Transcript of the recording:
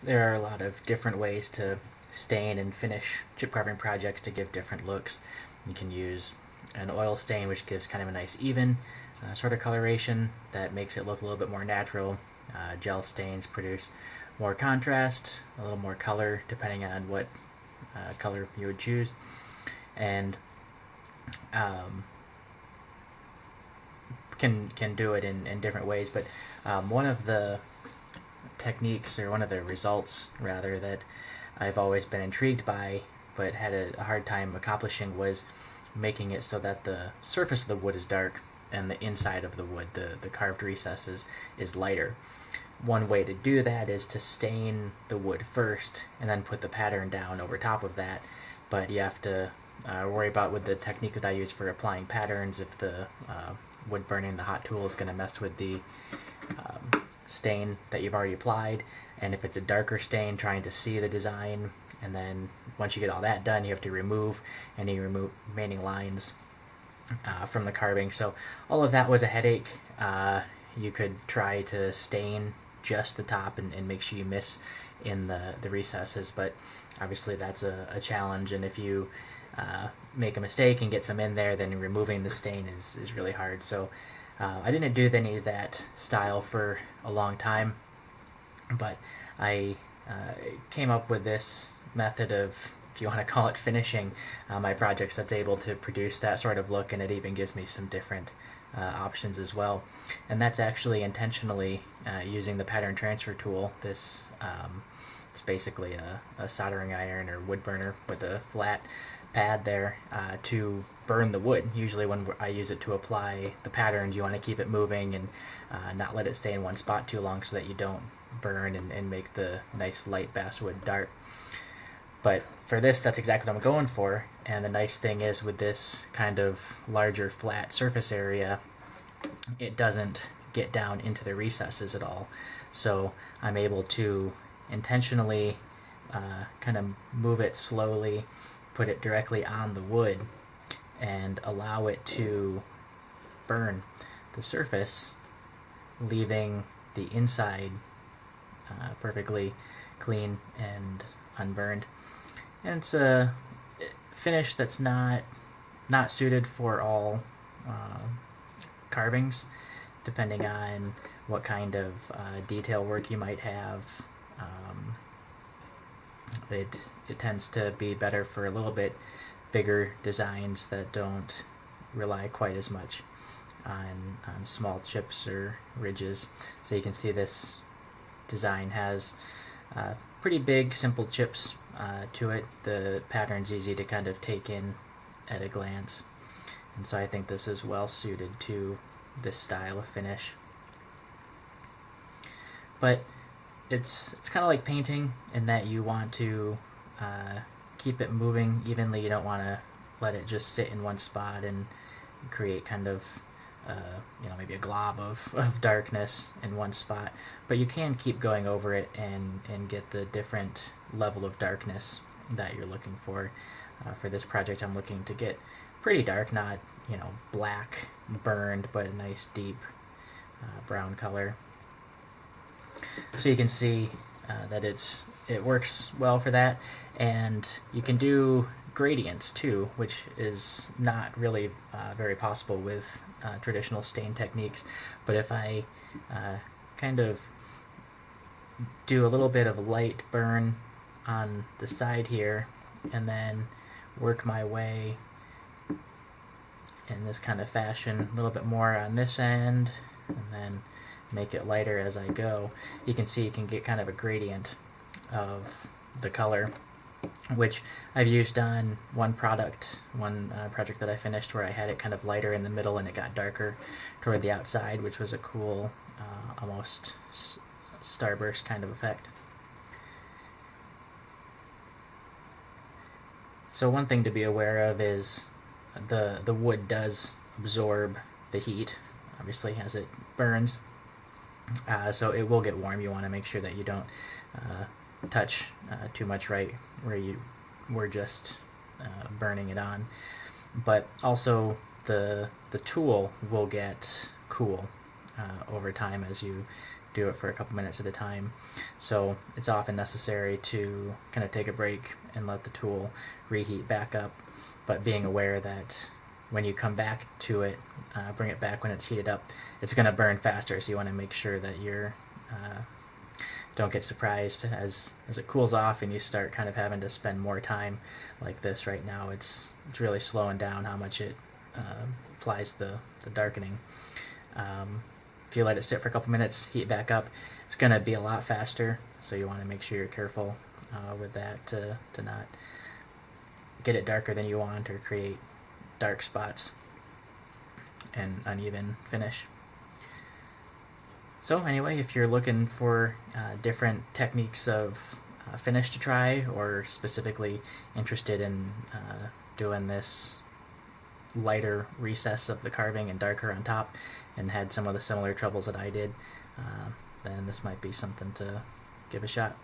There are a lot of different ways to stain and finish chip carving projects to give different looks. You can use an oil stain, which gives kind of a nice even sort of coloration that makes it look a little bit more natural. Gel stains produce more contrast, a little more color, depending on what color you would choose. And um, can do it in different ways. But one of the techniques, or one of the results rather, that I've always been intrigued by but had a hard time accomplishing was making it so that the surface of the wood is dark and the inside of the wood, the carved recesses, is lighter. One way to do that is to stain the wood first and then put the pattern down over top of that, but you have to worry about, with the technique that I use for applying patterns, if the wood burning the hot tool is going to mess with the stain that you've already applied, and if it's a darker stain, trying to see the design. And then once you get all that done, you have to remove any remaining lines from the carving. So all of that was a headache. You could try to stain just the top and make sure you miss in the recesses, but obviously that's a challenge, and if you make a mistake and get some in there, then removing the stain is really hard. So I didn't do any of that style for a long time, but I came up with this method of, if you want to call it, finishing my projects that's able to produce that sort of look, and it even gives me some different options as well. And that's actually intentionally using the pattern transfer tool. It's basically a soldering iron or wood burner with a flat pad there to burn the wood. Usually when I use it to apply the patterns, you want to keep it moving and not let it stay in one spot too long, so that you don't burn and make the nice light basswood dark. But for this, that's exactly what I'm going for. And the nice thing is, with this kind of larger flat surface area, it doesn't get down into the recesses at all. So I'm able to intentionally kind of move it slowly, put it directly on the wood, and allow it to burn the surface, leaving the inside perfectly clean and unburned. And it's a finish that's not suited for all carvings, depending on what kind of detail work you might have. Um, it tends to be better for a little bit bigger designs that don't rely quite as much on small chips or ridges. So you can see this design has pretty big, simple chips to it. The pattern's easy to kind of take in at a glance, and so I think this is well suited to this style of finish. But it's kind of like painting in that you want to keep it moving evenly. You don't want to let it just sit in one spot and create kind of maybe a glob of darkness in one spot, but you can keep going over it and get the different level of darkness that you're looking for. For this project, I'm looking to get pretty dark, not black burned, but a nice deep brown color. So you can see that it works well for that, and you can do gradients too, which is not really very possible with traditional stain techniques. But if I kind of do a little bit of light burn on the side here, and then work my way in this kind of fashion, a little bit more on this end, and then make it lighter as I go, you can see you can get kind of a gradient of the color, which I've used on one project that I finished, where I had it kind of lighter in the middle and it got darker toward the outside, which was a cool, almost starburst kind of effect. So one thing to be aware of is the wood does absorb the heat, obviously, as it burns. So it will get warm. You want to make sure that you don't touch too much right where you were just burning it on. But also the tool will get cool over time as you do it for a couple minutes at a time. So it's often necessary to kind of take a break and let the tool reheat back up, but being aware that when you come back to it, bring it back when it's heated up, it's going to burn faster, so you want to make sure that you're don't get surprised as it cools off and you start kind of having to spend more time like this right now. It's really slowing down how much it applies the darkening. If you let it sit for a couple minutes, heat back up, it's going to be a lot faster, so you want to make sure you're careful with that to not get it darker than you want or create dark spots and uneven finish. So anyway, if you're looking for different techniques of finish to try, or specifically interested in doing this lighter recess of the carving and darker on top, and had some of the similar troubles that I did, then this might be something to give a shot.